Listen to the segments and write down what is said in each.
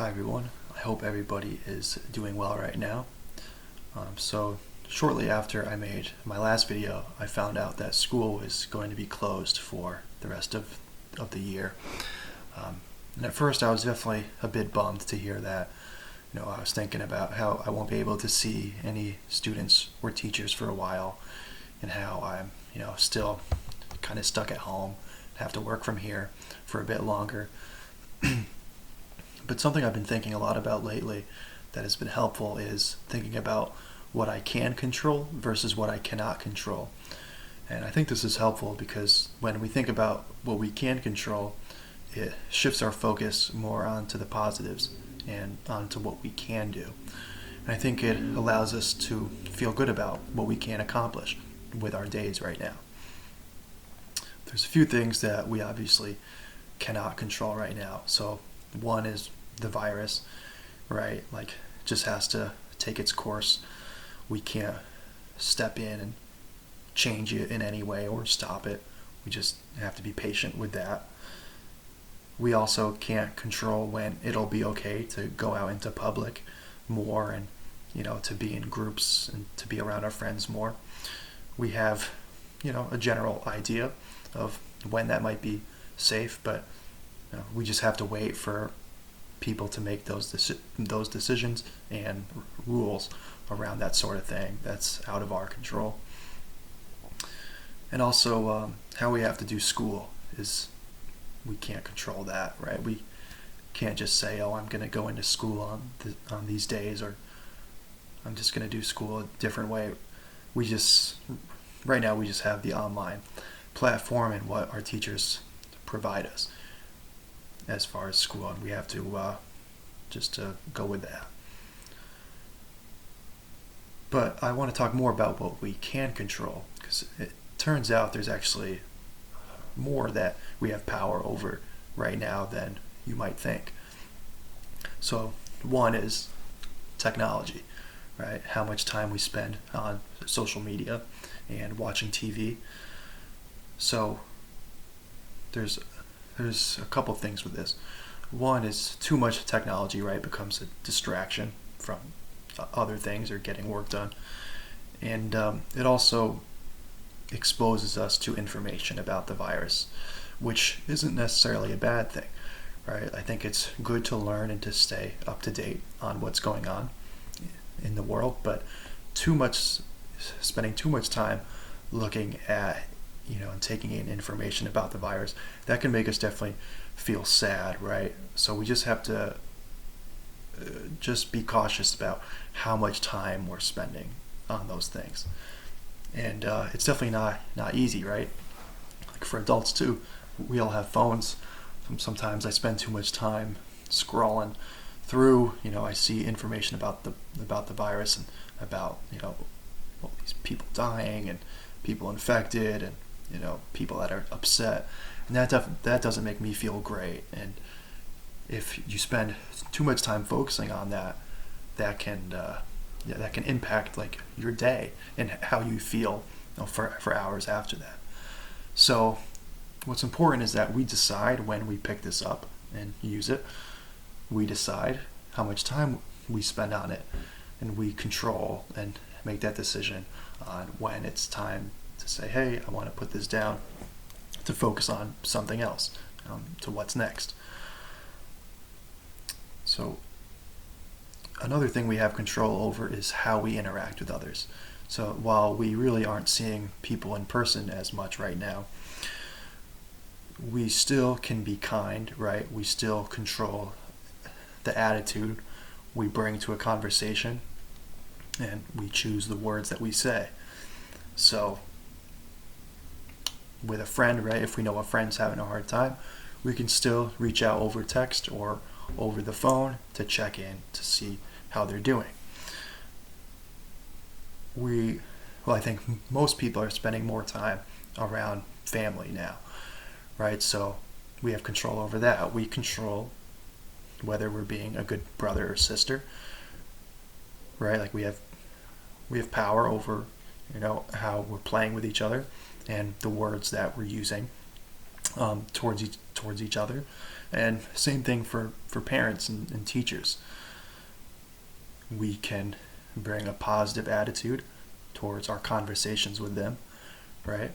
Hi everyone, I hope everybody is doing well right now. So shortly after I made my last video, I found out that school was going to be closed for the rest of the year. And at first I was definitely a bit bummed to hear that. I was thinking about how I won't be able to see any students or teachers for a while, and how I'm, still kind of stuck at home, have to work from here for a bit longer. But something I've been thinking a lot about lately that has been helpful is thinking about what I can control versus what I cannot control. And I think this is helpful because when we think about what we can control, it shifts our focus more onto the positives and onto what we can do. And I think it allows us to feel good about what we can accomplish with our days right now. There's a few things that we obviously cannot control right now. So one is the virus, right? Like, it just has to take its course. We can't step in and change it in any way or stop it. We just have to be patient with that. We also can't control when it'll be okay to go out into public more and, to be in groups and to be around our friends more. We have, a general idea of when that might be safe, but we just have to wait for people to make those decisions and rules around that sort of thing. That's out of our control. And also, how we have to do school is, we can't control that, right? We can't just say, "Oh, I'm going to go into school on these days," or "I'm just going to do school a different way." Right now, we just have the online platform and what our teachers provide us as far as school, and we have to just go with that. But I want to talk more about what we can control, because it turns out there's actually more that we have power over right now than you might think. So one is technology, right? How much time we spend on social media and watching TV. So there's a couple things with this. One is too much technology, right, becomes a distraction from other things or getting work done. And it also exposes us to information about the virus, which isn't necessarily a bad thing, right? I think it's good to learn and to stay up to date on what's going on in the world, but spending too much time looking at and taking in information about the virus, that can make us definitely feel sad, right? So we just have to just be cautious about how much time we're spending on those things. And it's definitely not easy, right? Like, for adults too, we all have phones. Sometimes I spend too much time scrolling through. I see information about the virus and about all these people dying and people infected and people that are upset, and that doesn't make me feel great. And if you spend too much time focusing on that can impact like your day and how you feel for hours after that. So what's important is that we decide when we pick this up and use it. We decide how much time we spend on it, and we control and make that decision on when it's time to say, "Hey, I want to put this down to focus on something else, to what's next." So another thing we have control over is how we interact with others. So while we really aren't seeing people in person as much right now, we still can be kind, right? We still control the attitude we bring to a conversation, and we choose the words that we say. So with a friend, right, if we know a friend's having a hard time, we can still reach out over text or over the phone to check in to see how they're doing. I think most people are spending more time around family now, right? So we have control over that. We control whether we're being a good brother or sister, right? Like, we have power over how we're playing with each other and the words that we're using towards each other. And same thing for for parents and teachers. We can bring a positive attitude towards our conversations with them, right?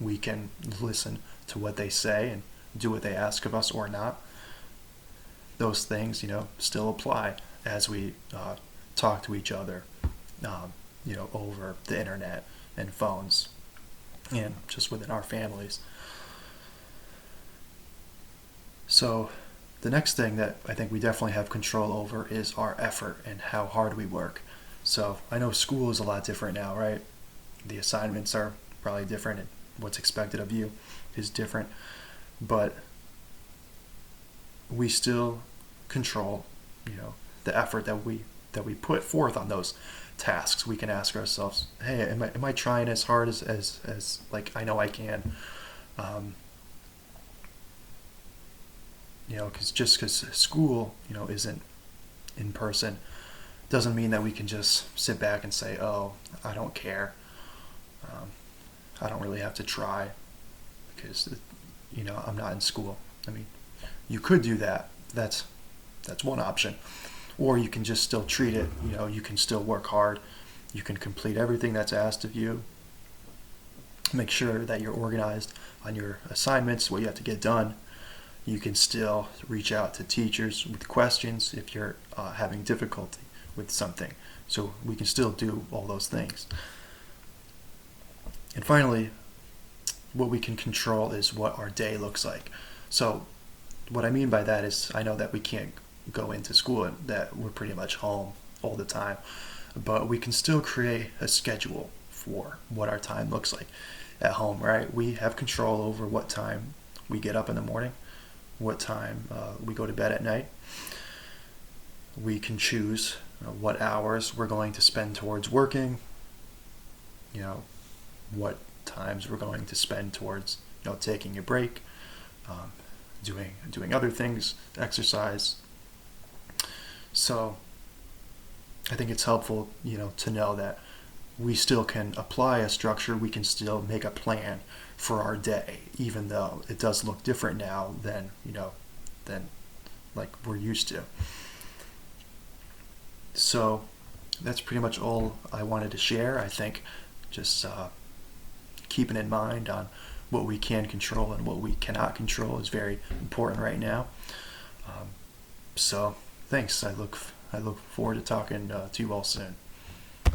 We can listen to what they say and do what they ask of us or not. Those things, still apply as we talk to each other, over the internet and phones and just within our families. So the next thing that I think we definitely have control over is our effort and how hard we work. So I know school is a lot different now, right? The assignments are probably different and what's expected of you is different, but we still control, the effort that we put forth on those tasks. We can ask ourselves, hey, am I trying as hard as like I know I can? Because school, isn't in person, doesn't mean that we can just sit back and say, oh, I don't care. I don't really have to try because, I'm not in school. I mean, you could do that. That's one option. Or you can just still treat it, you can still work hard. You can complete everything that's asked of you. Make sure that you're organized on your assignments, what you have to get done. You can still reach out to teachers with questions if you're having difficulty with something. So we can still do all those things. And finally, what we can control is what our day looks like. So what I mean by that is I know that we can't go into school and that we're pretty much home all the time, but we can still create a schedule for what our time looks like at home, right? We have control over what time we get up in the morning, what time we go to bed at night. We can choose what hours we're going to spend towards working, what times we're going to spend towards taking a break, doing other things, exercise. So I think it's helpful to know that we still can apply a structure, we can still make a plan for our day, even though it does look different now than like we're used to. So that's pretty much all I wanted to share. I think just keeping in mind on what we can control and what we cannot control is very important right now. So thanks. I look forward to talking to you all soon.